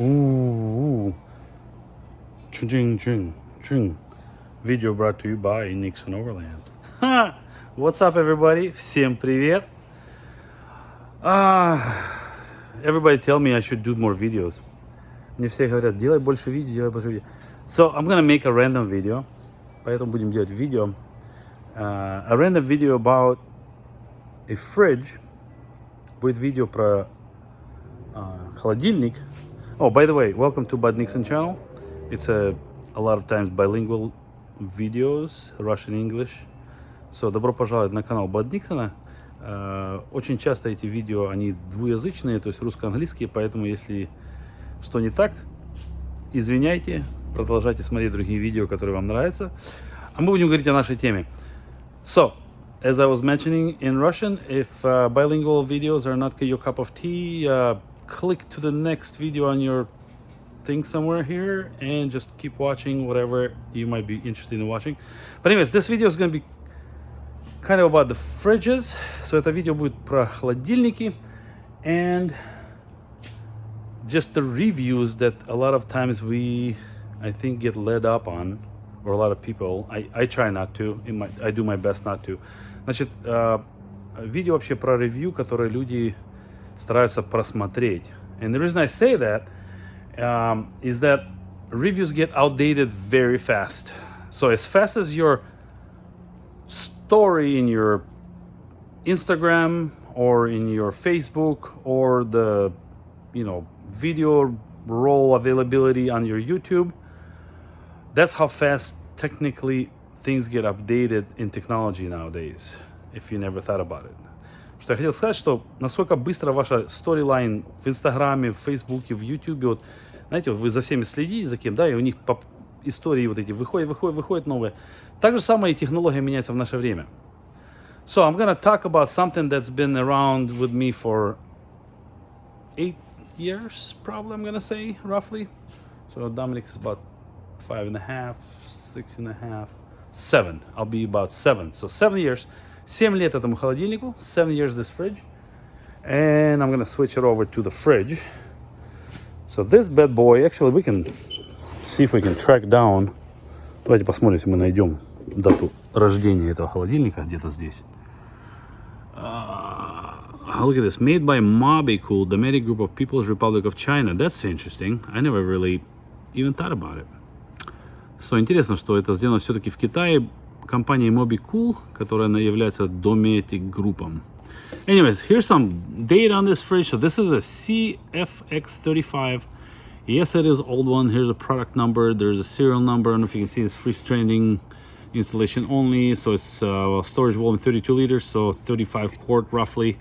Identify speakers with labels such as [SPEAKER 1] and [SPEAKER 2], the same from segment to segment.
[SPEAKER 1] Ooh. Ching, ching, ching. Video brought to you by Nixon Overland. Ha! What's up, everybody? Всем привет. Everybody tell me I should do more videos. Мне все говорят, делай больше видео, делай больше видео. So I'm gonna make a random video. Поэтому будем делать видео. A random video about a fridge. Будет видео про холодильник. Oh, by the way, welcome to BudNixon channel. It's a lot of times bilingual videos, Russian, English. So, добро пожаловать на канал BudNixon. Очень часто эти видео, они двуязычные, то есть русско-английские, поэтому если что не так, извиняйте, продолжайте смотреть другие видео, которые вам нравятся. А мы будем говорить о нашей теме. So, as I was mentioning in Russian, if bilingual videos are not your cup of tea, click to the next video on your thing somewhere here and just keep watching whatever you might be interested in watching. But anyways, this video is going to be kind of about the fridges. So это видео будет про холодильники and just the reviews that a lot of times we, I think, get led up on, or a lot of people. I try not to. I do my best not to. Значит, видео вообще про ревью, которые люди стараются просмотреть. And the reason I say that is that reviews get outdated very fast. So as fast as your story in your Instagram or in your Facebook or the, video roll availability on your YouTube, that's how fast technically things get updated in technology nowadays, if you never thought about it. Что я хотел сказать, что насколько быстро ваша сторилайн в Инстаграме, в Фейсбуке, в Ютубе, вот, знаете, вот вы за всеми следите, за кем, да, и у них по истории вот эти выходят новые. Так же самое и технология меняется в наше время. So I'm gonna talk about something that's been around with me for 8 years, probably, I'm gonna say, roughly. So Dometic is about 5.5, 6.5, 7. I'll be about 7. So 7 years. 7 лет этому холодильнику, 7 years this fridge. And I'm gonna switch it over to the fridge. So this bad boy, actually we can see if we can track down. Давайте посмотрим, если мы найдем дату рождения этого холодильника где-то здесь. Look at this. Made by Mobicool, Dometic group of People's Republic of China. That's interesting. I never really even thought about it. So, интересно, что это сделано все-таки в Китае компанией Mobicool, которая является Dometic группом. Anyways, here's some data on this fridge. So this is a CFX-35. Yes, it is old one. Here's a product number. There's a serial number. I don't know if you can see it's freestanding installation only. So it's storage volume 32 liters, so 35 quart roughly.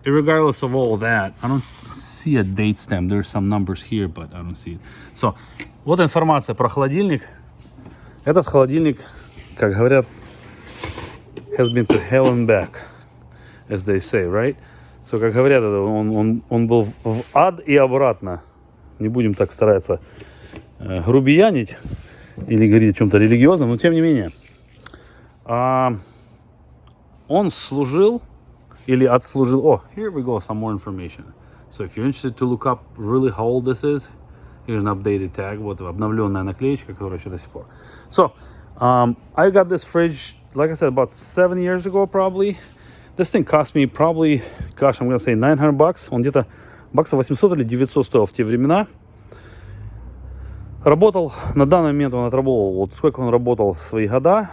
[SPEAKER 1] Regardless of all of that, I don't see a date stamp. There's some numbers here, but I don't see it. So, вот информация про холодильник. Этот холодильник, как говорят, has been to hell and back, as they say, right? So, как говорят, он был в ад и обратно. Не будем так стараться грубиянить или говорить о чем-то религиозном, но тем не менее. Он служил или отслужил. Oh, here we go, some more information. So, if you're interested to look up really how old this is, here's an updated tag. Вот обновленная наклеечка, которая еще до сих пор. So, I got this fridge, like I said, about 7 years ago, probably. This thing cost me probably, gosh, I'm gonna say $900. Он где-то баксов 800 или 900 стоил в те времена. Работал, на данный момент он отработал, вот сколько он работал в свои года,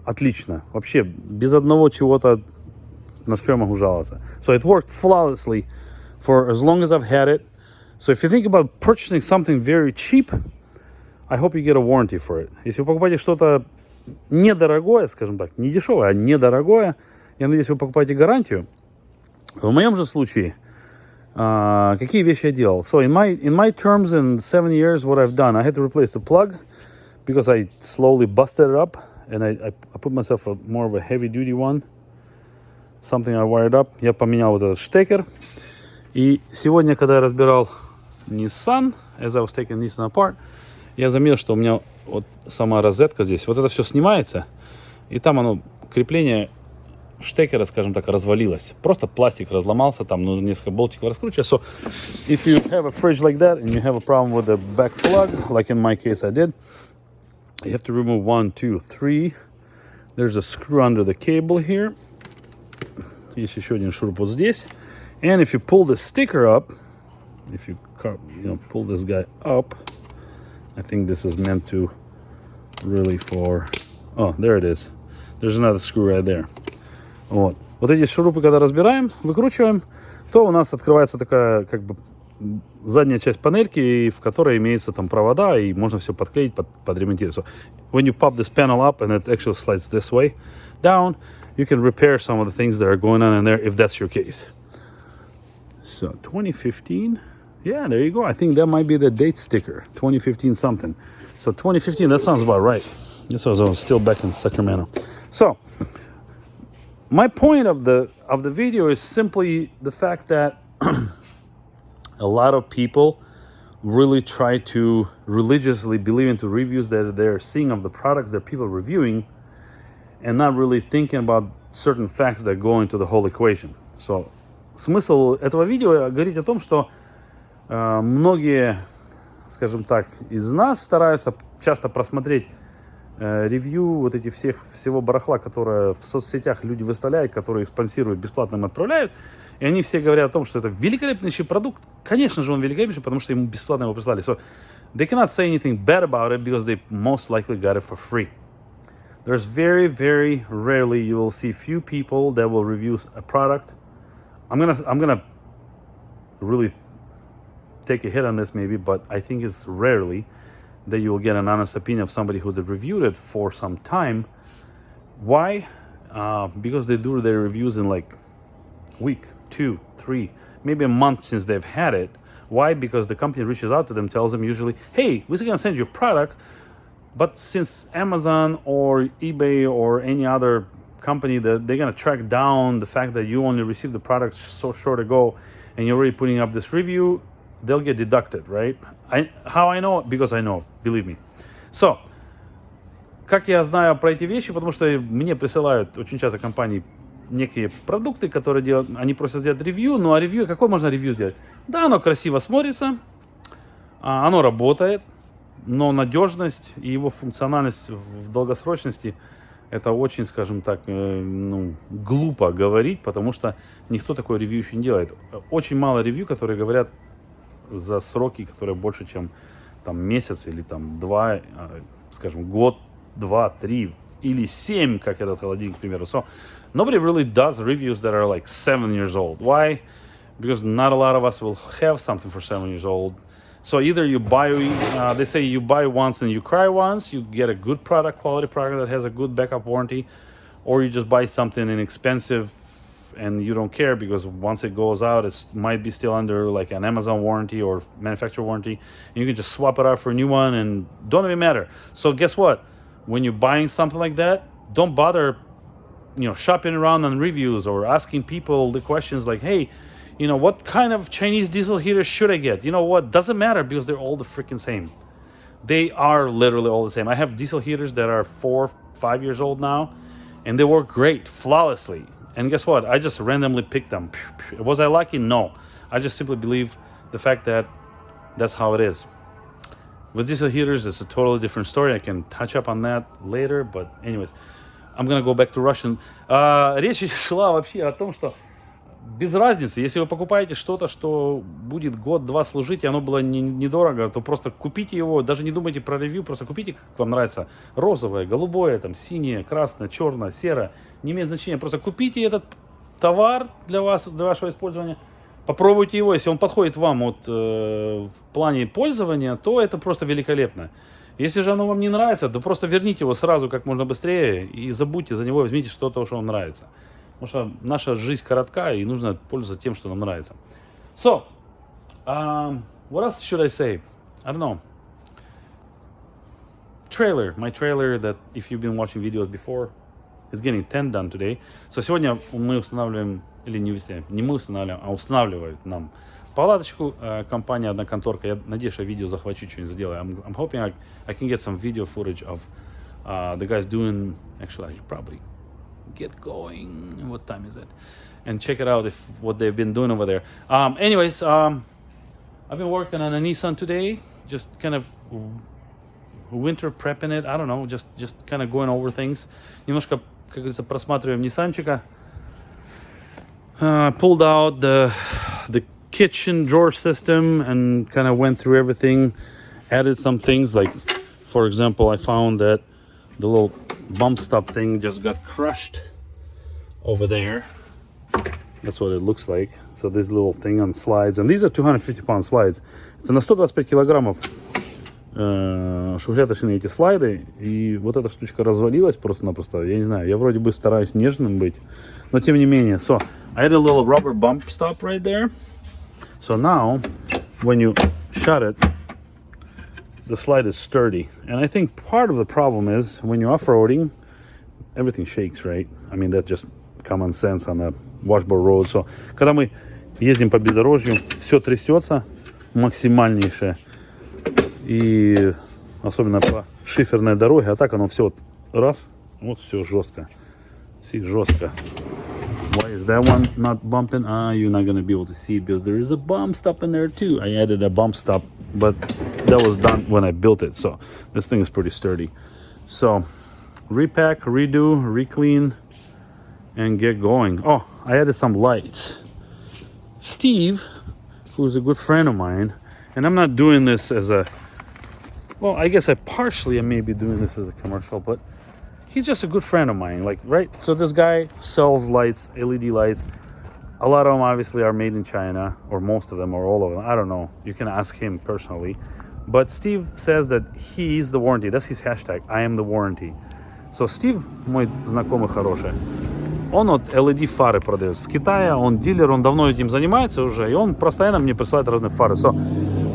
[SPEAKER 1] отлично. Вообще, без одного чего-то, на что я могу жаловаться. So it worked flawlessly for as long as I've had it. So if you think about purchasing something very cheap, I hope you get a warranty for it. Если вы покупаете что-то недорогое, скажем так, не дешевое, а недорогое, я надеюсь, вы покупаете гарантию. В моем же случае, какие вещи я делал? So in my terms, in 7 years, what I've done, I had to replace the plug because I slowly busted it up, and I put myself more of a heavy-duty one. Something I wired up. Я поменял вот этот штекер. И сегодня, когда я разбирал Nissan, as I was taking Nissan apart, я заметил, что у меня вот сама розетка здесь, вот это все снимается, и там оно, крепление штекера, скажем так, развалилась. Просто пластик разломался, там нужно несколько болтиков раскручивать. So, if you have a fridge like that and you have a problem with the back plug, like in my case I did, you have to remove 1, 2, 3. There's a screw under the cable here. Есть еще один шуруп вот здесь. And if you pull the sticker up, if you pull this guy up, I think this is meant to really for... Oh, there it is. There's another screw right there. Вот эти шурупы, когда разбираем, выкручиваем, то у нас открывается такая, как бы, задняя часть панельки, в которой имеются там провода, и можно все подклеить, подремонтировать. So, when you pop this panel up and it actually slides this way down, you can repair some of the things that are going on in there if that's your case. So, 2015, yeah, there you go. I think that might be the date sticker, 2015 something. So, 2015, that sounds about right. This was still back in Sacramento. So, my point of the video is simply the fact that a lot of people really try to religiously believe into reviews that they're seeing of the products that people are reviewing and not really thinking about certain facts that go into the whole equation. So, смысл этого видео говорить о том, что многие, скажем так, из нас стараются часто просмотреть ревью вот эти всего барахла, которое в соцсетях люди выставляют, которые спонсируют, бесплатно им отправляют, и они все говорят о том, что это великолепнейший продукт. Конечно же, он великолепнейший, потому что ему бесплатно его прислали. So they cannot say anything bad about it because they most likely got it for free. There's very, very rarely you will see few people that will review a product. I'm gonna really take a hit on this maybe, but I think it's rarely that you will get an honest opinion of somebody who reviewed it for some time. Why? Because they do their reviews in like week, 2, 3, maybe a month since they've had it. Why? Because the company reaches out to them, tells them usually, hey, we're going to send you a product, but since Amazon or eBay or any other company, that they're going to track down the fact that you only received the product so short ago and you're already putting up this review, they'll get deducted, right? How I know? Because I know, believe me. So, как я знаю про эти вещи? Потому что мне присылают очень часто компании некие продукты, которые делают, они просят сделать ревью. Ну а ревью, какое можно ревью сделать? Да, оно красиво смотрится, оно работает, но надежность и его функциональность в долгосрочности это очень, скажем так, глупо говорить, потому что никто такое ревью еще не делает. Очень мало ревью, которые говорят за сроки, которые больше, чем там месяц или там 2, скажем, год, 2, 3 или 7, как этот холодильник, к примеру. So, nobody really does reviews that are like 7 years old. Why? Because not a lot of us will have something for 7 years old. So either you buy, they say you buy once and you cry once, you get a good product, quality product that has a good backup warranty, or you just buy something inexpensive and you don't care because once it goes out, it might be still under like an Amazon warranty or manufacturer warranty, and you can just swap it out for a new one and don't even matter. So guess what? When you're buying something like that, don't bother, shopping around on reviews or asking people the questions like, hey, what kind of Chinese diesel heater should I get? You know what? Doesn't matter because they're all the freaking same. They are literally all the same. I have diesel heaters that are 4, 5 years old now, and they work great, flawlessly. And guess what? I just randomly picked them. Was I lucky? No. I just simply believe the fact that that's how it is. With diesel heaters, it's a totally different story. I can touch up on that later. But anyways, I'm going to go back to Russian. Речь шла вообще о том, что без разницы, если вы покупаете что-то, что будет год-два служить, и оно было недорого, то просто купите его, даже не думайте про ревью, просто купите, как вам нравится, розовое, голубое, там, синее, красное, черное, серое, не имеет значения, просто купите этот товар для вас, для вашего использования, попробуйте его, если он подходит вам в плане пользования, то это просто великолепно. Если же оно вам не нравится, то просто верните его сразу как можно быстрее и забудьте за него, возьмите что-то, что вам нравится. Потому что наша жизнь коротка, и нужно пользоваться тем, что нам нравится. So, what else should I say? I don't know. My trailer that if you've been watching videos before, is getting 10 done today. So, сегодня мы устанавливаем, или не мы устанавливаем, а устанавливают нам палаточку. Компания, одна конторка. Я надеюсь, что я видео захвачу, что-нибудь сделаю. I'm hoping I can get some video footage of the guys doing, actually, I should probably get going. What time is it? And check it out what they've been doing over there. Anyways, I've been working on a Nissan today, just kind of winter prepping it. I don't know, just kind of going over things. Немножко, как говорится, просматриваем Ниссанчика. Pulled out the kitchen drawer system and kind of went through everything. Added some things, like, for example, I found that the little bump stop thing just got crushed over there. That's what it looks like. So this little thing on slides, and these are 250-pound slides. Это на 125 килограммов шугряточные эти слайды, и вот эта штучка развалилась просто-напросто. Я не знаю, я вроде бы стараюсь нежным быть, но тем не менее. So I had a little rubber bump stop right there. So now, when you shut it, the slide is sturdy. And I think part of the problem is when you're off-roading, everything shakes, right? I mean, that's just common sense on a washboard road. So, когда мы ездим по бездорожью, все трясется максимальнейшее. И особенно по шиферной дороге, а так оно все вот раз, вот все жестко. See, жестко. Why is that one not bumping? You're not going to be able to see it because there is a bump stop in there too. I added a bump stop, but that was done when I built it. So this thing is pretty sturdy. So repack, redo, reclean, and get going. Oh, I added some lights. Steve, who's a good friend of mine, and I'm not doing this as a, well, I guess I partially may be doing this as a commercial, but he's just a good friend of mine, like, right? So this guy sells lights, LED lights. A lot of them obviously are made in China, or most of them, or all of them. I don't know. You can ask him personally. But Steve says that he's the warranty. That's his hashtag. I am the warranty. So Steve, мой знакомый хороший, он вот LED фары продает с Китая. Он дилер, он давно этим занимается уже, и он постоянно мне присылает разные фары. So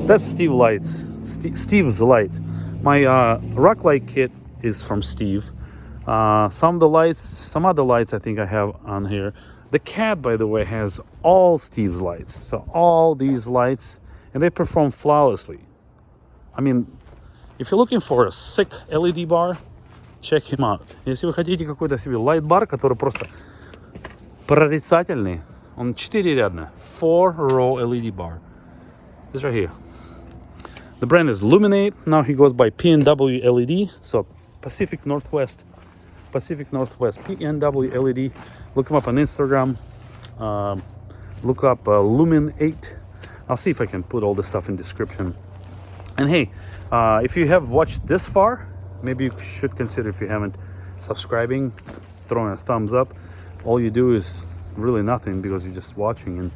[SPEAKER 1] that's Steve lights. Steve's light. My rock light kit is from Steve. Some other lights I think I have on here. The cat, by the way, has all Steve's lights. So all these lights, and they perform flawlessly. I mean, if you're looking for a sick LED bar, check him out. Если вы хотите какой-то себе light-бар, который просто прорицательный, он 4-рядный, 4-row LED bar. This right here. The brand is Luminate. Now he goes by PNW LED. So Pacific Northwest, PNW LED. Look him up on Instagram. Look up Lumin 8. I'll see if I can put all this stuff in description. And hey, if you have watched this far, maybe you should consider, if you haven't, subscribing, throwing a thumbs up. All you do is really nothing because you're just watching, and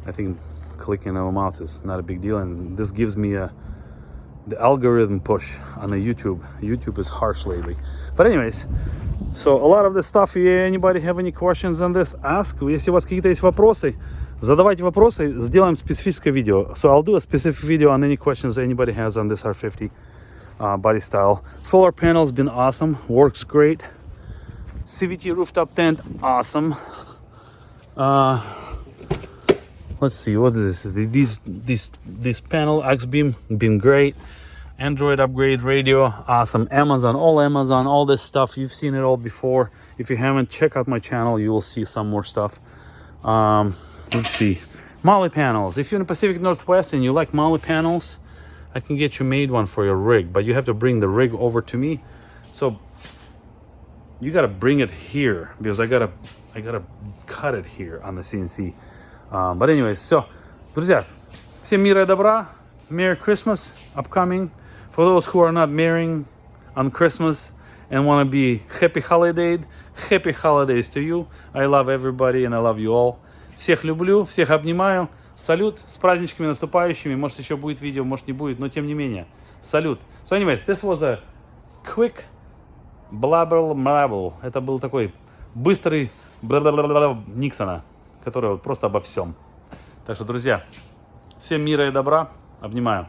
[SPEAKER 1] I think clicking on a mouth is not a big deal. And this gives me the algorithm push on the YouTube. YouTube is harsh lately. But anyways, so a lot of this stuff. Anybody have any questions on this? Ask. Если у вас какие-то есть вопросы, задавайте вопросы. Сделаем специфическое видео. So I'll do a specific video on any questions anybody has on this R50 body style. Solar panels been awesome. Works great. CVT rooftop tent, awesome. Let's see, what is this? This panel X-beam been great. Android upgrade radio, awesome. Amazon, all this stuff, you've seen it all before. If you haven't, check out my channel, you will see some more stuff. Let's see, Molly panels. If you're in the Pacific Northwest and you like Molly panels, I can get you made one for your rig, but you have to bring the rig over to me. So you gotta bring it here because I gotta cut it here on the CNC. But anyways, so, друзья, всем мира и добра. Merry Christmas upcoming. For those who are not marrying on Christmas and want to be happy holidays to you. I love everybody and I love you all. Всех люблю, всех обнимаю. Салют, с праздничками наступающими. Может, еще будет видео, может, не будет, но тем не менее. Салют. So anyways, this was a quick blabble. Это был такой быстрый Никсона, который вот просто обо всем. Так что, друзья, всем мира и добра. Обнимаю.